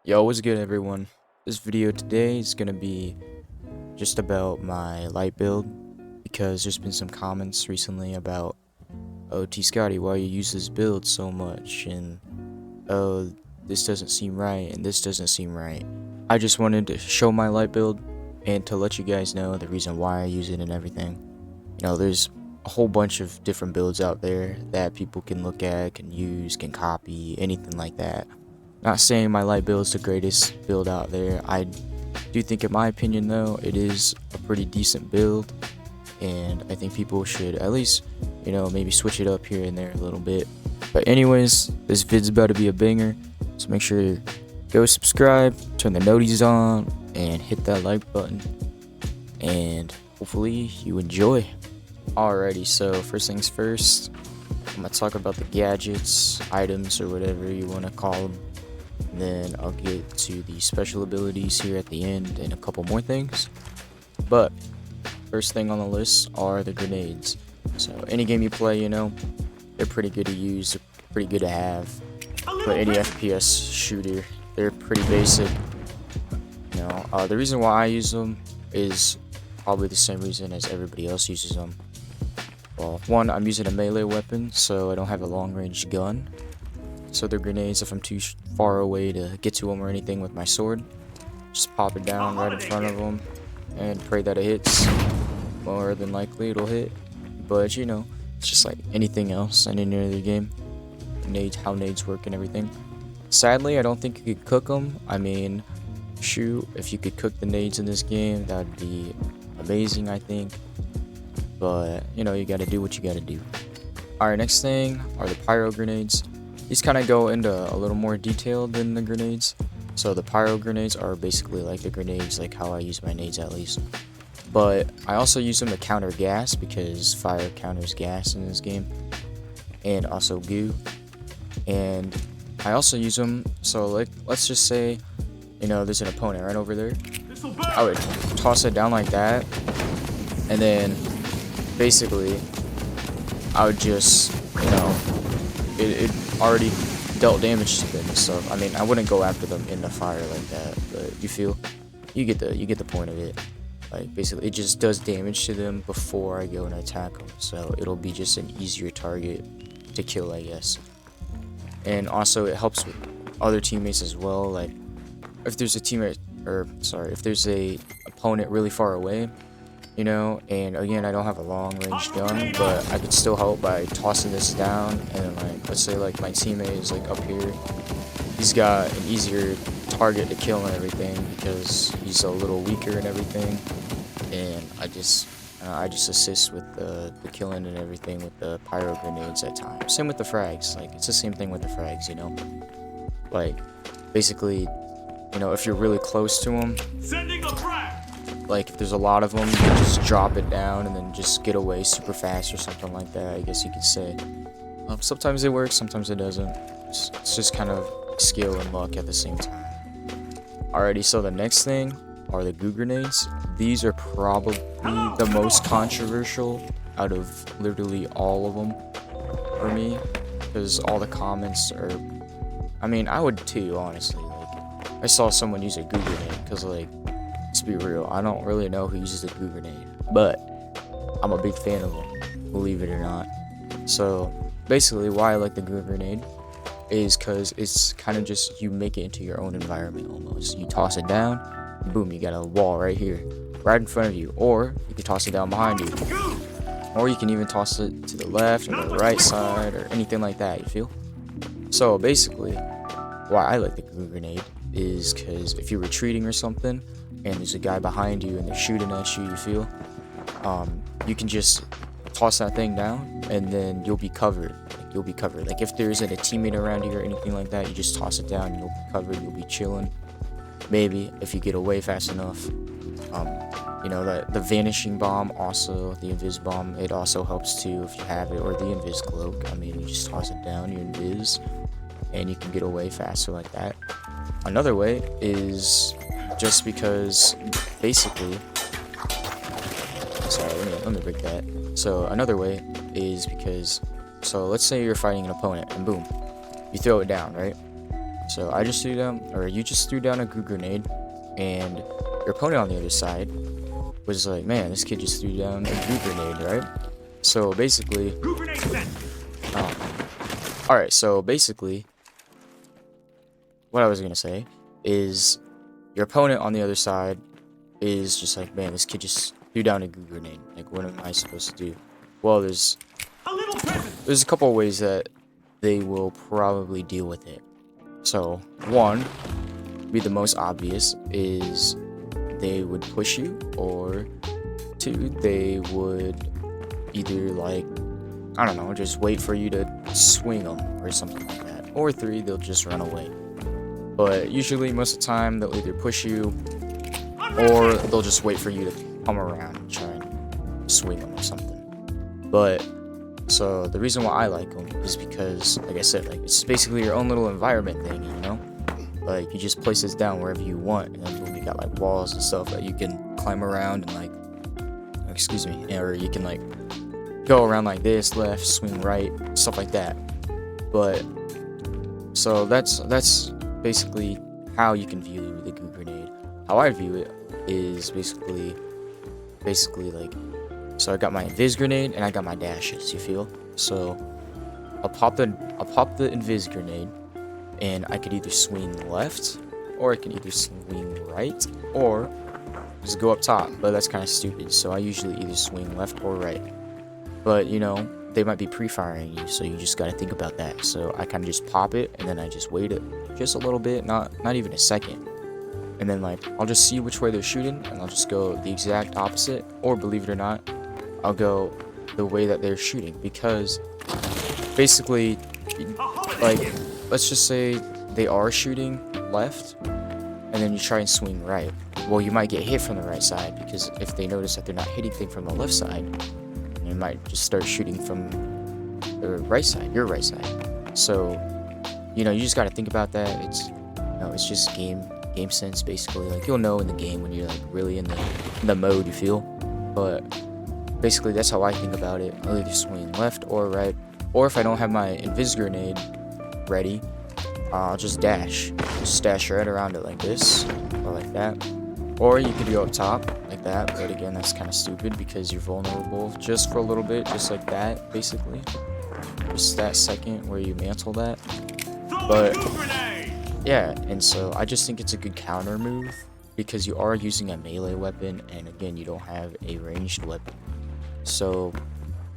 Yo, what's good everyone? This video today is gonna be just about my light build because there's been some comments recently about, oh T Scotty, why you use this build so much, and oh this doesn't seem right and this doesn't seem right. I just wanted to show my light build and to let you guys know the reason why I use it and everything. There's a whole bunch of different builds out there that people can look at, can use, can copy, anything like that. Not saying my light build is the greatest build out there. I do think, in my opinion though, it is a pretty decent build, and I think people should at least, maybe switch it up here and there a little bit. But anyways, this vid's about to be a banger, so make sure you go subscribe, turn the noties on, and hit that like button, and hopefully you enjoy. Alrighty, so first things first, I'm gonna talk about the gadgets, items, or whatever you want to call them. And then I'll get to the special abilities here at the end and a couple more things. But first thing on the list are the grenades. So any game you play, they're pretty good to use, they're pretty good to have. But any FPS shooter, they're pretty basic. The reason why I use them is probably the same reason as everybody else uses them. Well, one, I'm using a melee weapon, so I don't have a long-range gun. So the grenades, if I'm too far away to get to them or anything with my sword, just pop it down right in front of them and pray that it hits. More than likely it'll hit, but it's just like anything else in any other game. Nades, how nades work and everything. Sadly, I don't think you could cook them. I mean, shoot, if you could cook the nades in this game, that would be amazing, I think. But you gotta do what you gotta do. Alright, next thing are the pyro grenades. These kind of go into a little more detail than the grenades. So the pyro grenades are basically like the grenades, like how I use my nades at least. But I also use them to counter gas, because fire counters gas in this game. And also goo. And I also use them, so let's just say, there's an opponent right over there. I would toss it down like that. And then basically, I would just, it already dealt damage to them, so I mean I wouldn't go after them in the fire like that, but you get the point of it. Like basically it just does damage to them before I go and attack them, so it'll be just an easier target to kill, I guess. And also it helps with other teammates as well. Like if there's a teammate, if there's a opponent really far away, and again, I don't have a long range gun, but I could still help by tossing this down, and like let's say like my teammate is like up here, he's got an easier target to kill and everything because he's a little weaker and everything, and I just assist with the killing and everything with the pyro grenades at times. Same with the frags, like it's the same thing with the frags, like basically, if you're really close to them, sending a frag. Like if there's a lot of them, you can just drop it down and then just get away super fast or something like that, I guess you could say. Sometimes it works, sometimes it doesn't. It's just kind of skill and luck at the same time. Alrighty, so the next thing are the goo grenades. These are probably the most controversial out of literally all of them for me, because all the comments are, I mean, I would too, honestly. Like I saw someone use a goo grenade because, like, let's be real, I don't really know who uses a goo grenade, but I'm a big fan of them, believe it or not. So basically why I like the goo grenade is because it's kind of just, you make it into your own environment almost. You toss it down, boom, you got a wall right here, right in front of you, or you can toss it down behind you, or you can even toss it to the left or the right side or anything like that, you feel? So basically why I like the goo grenade is because if you're retreating or something and there's a guy behind you and they're shooting at you, you feel, you can just toss that thing down and then you'll be covered. Like if there isn't a teammate around you or anything like that, you just toss it down and you'll be covered, you'll be chilling. Maybe if you get away fast enough. The vanishing bomb, also the invis bomb, it also helps too if you have it, or the invis cloak. I mean, you just toss it down, you invis, and you can get away faster like that. Another way is just because basically, sorry, let me break that. So another way is because, so let's say you're fighting an opponent and boom, you throw it down, right? So I just threw down, or you just threw down a Goo grenade, and your opponent on the other side was like, man, this kid just threw down a Goo grenade, right? So basically, alright, so basically, what I was gonna say is your opponent on the other side is just like, man, this kid just threw down a Goo grenade. Like, what am I supposed to do? Well, there's a couple of ways that they will probably deal with it. So, one, be the most obvious, is they would push you, or two, they would either, like, I don't know, just wait for you to swing them or something like that. Or three, they'll just run away. But usually, most of the time, they'll either push you, or they'll just wait for you to come around and try and swing them or something. But so the reason why I like them is because, like I said, like, it's basically your own little environment thing, you know? Like, you just place this down wherever you want, and then you got like walls and stuff that you can climb around and, like, excuse me, or you can like go around like this, left, swing right, stuff like that. But so that's basically how you can view the Goo grenade. How I view it is basically like, so I got my Invis grenade and I got my dashes, you feel? So I'll pop the Invis grenade, and I could either swing left, or I can either swing right, or just go up top, but that's kind of stupid. So I usually either swing left or right. But, you know, they might be pre-firing you, so you just got to think about that. So I kind of just pop it, and then I just wait it just a little bit, not even a second. And then, like, I'll just see which way they're shooting, and I'll just go the exact opposite, or believe it or not, I'll go the way that they're shooting, because basically, like, let's just say they are shooting left, and then you try and swing right. Well, you might get hit from the right side, because if they notice that they're not hitting things from the left side, they might just start shooting from the right side, your right side. So, you know, you just got to think about that. It's, you know, it's just game sense, basically. Like, you'll know in the game when you're like really in the mode, you feel. But basically, that's how I think about it. I'll either swing left or right, or if I don't have my Invis grenade ready, I'll just dash right around it like this, or like that. Or you could go up top like that, but again, that's kind of stupid because you're vulnerable just for a little bit, just like that, basically. Just that second where you mantle that. But yeah, and so I just think it's a good counter move because you are using a melee weapon, and again, you don't have a ranged weapon. So,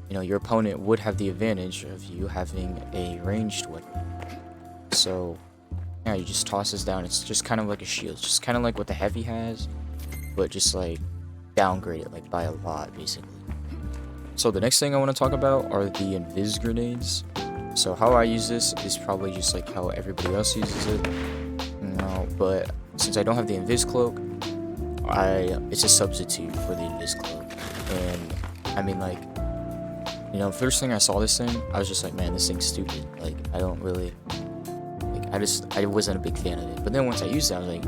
you know, your opponent would have the advantage of you having a ranged weapon. So, yeah, you just toss this down. It's just kind of like a shield. It's just kind of like what the heavy has, but just like downgrade it like by a lot, basically. So the next thing I want to talk about are the Invis grenades. So how I use this is probably just like how everybody else uses it, you know, but since I don't have the Invis cloak, it's a substitute for the Invis cloak. And I mean, like, you know, first thing I saw this thing, I was just like, man, this thing's stupid. Like, I don't really, like, I wasn't a big fan of it. But then once I used it, I was like,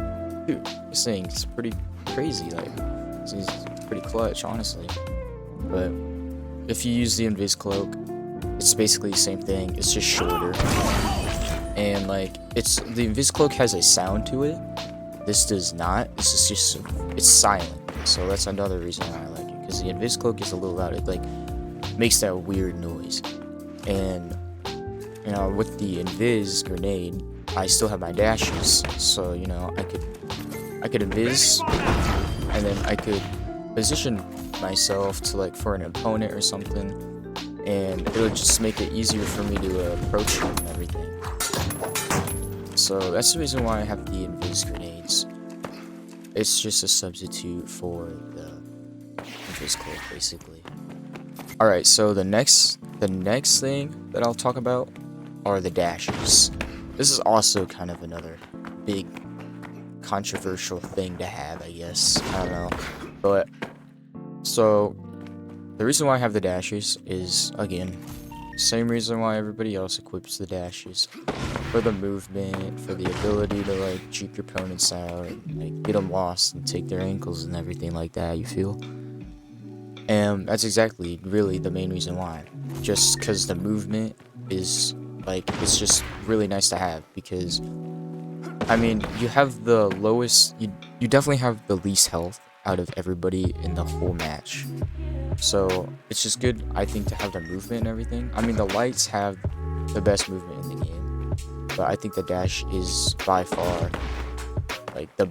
dude, this thing's pretty crazy. Like, this is pretty clutch, honestly. But if you use the Invis cloak, it's basically the same thing. It's just shorter. And like, the Invis cloak has a sound to it. This does not. This is just, it's silent. So that's another reason why I like it. Because the Invis cloak is a little loud. It like makes that weird noise. And you know, with the Invis grenade, I still have my dashes. So, you know, I could Invis, and then I could position myself to like for an opponent or something, and it would just make it easier for me to approach him and everything. So that's the reason why I have the Invis grenades. It's just a substitute for the Invis cloak, basically. Alright, so the next thing that I'll talk about are the dashes. This is also kind of another big controversial thing to have, I guess. I don't know. But so the reason why I have the dashes is, again, same reason why everybody else equips the dashes. For the movement, for the ability to like juke your opponents out and like get them lost and take their ankles and everything like that, you feel? And that's exactly really the main reason why. Just because the movement is like, it's just really nice to have, because I mean, you have the lowest, you definitely have the least health out of everybody in the whole match. So it's just good, I think, to have the movement and everything. I mean, the lights have the best movement in the game, but I think the dash is by far like the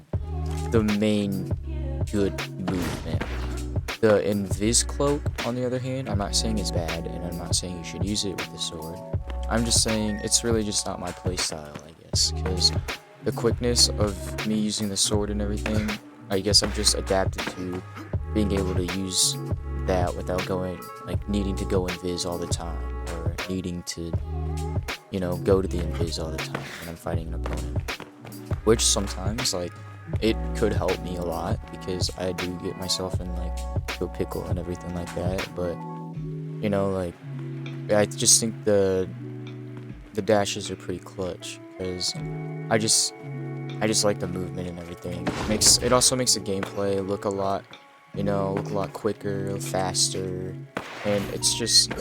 main good movement. The Invis cloak, on the other hand, I'm not saying it's bad, and I'm not saying you should use it with the sword. I'm just saying it's really just not my playstyle, I guess, because the quickness of me using the sword and everything, I guess I'm just adapted to being able to use that without needing to go Invis all the time, or needing to, go to the Invis all the time when I'm fighting an opponent. Which sometimes, it could help me a lot, because I do get myself in, to a pickle and everything like that, but, I just think the dashes are pretty clutch, because I just like the movement and everything. It also makes the gameplay look a lot quicker, faster, and it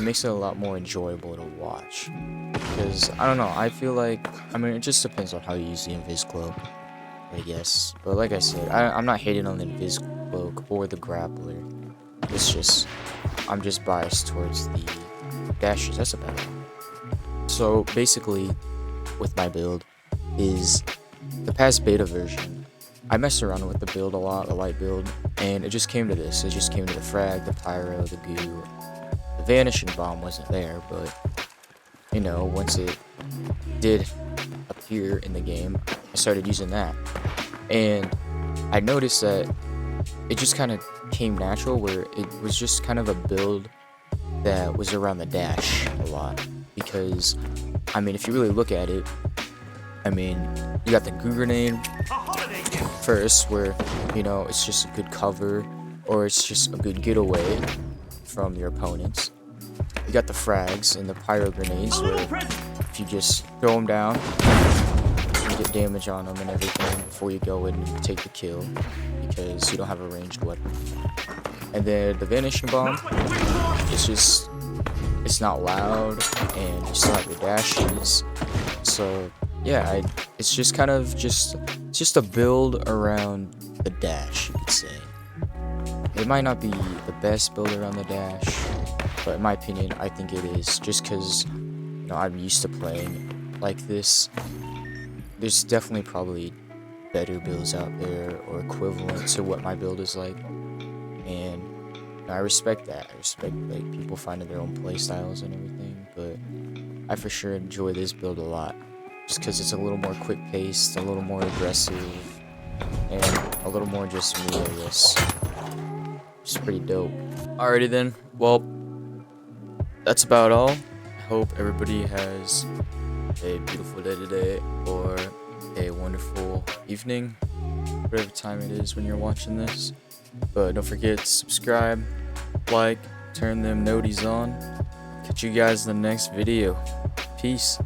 makes it a lot more enjoyable to watch. Because, I don't know, I feel like, it just depends on how you use the Invis cloak, I guess. But like I said, I'm not hating on the Invis cloak or the grappler. It's just, I'm just biased towards the dashes, that's about it. So, basically, with my build, is the past beta version, I messed around with the build a lot, the light build, and it just came to this. It just came to the frag, the pyro, the goo. The vanishing bomb wasn't there, but, once it did appear in the game, I started using that. And I noticed that it just kind of came natural, where it was just kind of a build that was around the dash a lot. Because, if you really look at it, you got the Goo grenade first, where, it's just a good cover, or it's just a good getaway from your opponents. You got the frags and the pyro grenades, where if you just throw them down, you get damage on them and everything before you go in and take the kill, because you don't have a ranged weapon. And then the vanishing bomb, it's not loud, and you still have your dashes. So yeah, it's just kind of just a build around the dash, you could say. It might not be the best build around the dash, but in my opinion, I think it is, just because, I'm used to playing like this. There's definitely probably better builds out there, or equivalent to what my build is like, and I respect that. I respect people finding their own play styles and everything, but I for sure enjoy this build a lot, just because it's a little more quick paced, a little more aggressive, and a little more just me, I guess. It's pretty dope. Alrighty then, well, that's about all. I hope everybody has a beautiful day today, or a wonderful evening, whatever time it is when you're watching this. But don't forget to subscribe, like, turn them noties on. Catch you guys in the next video. Peace.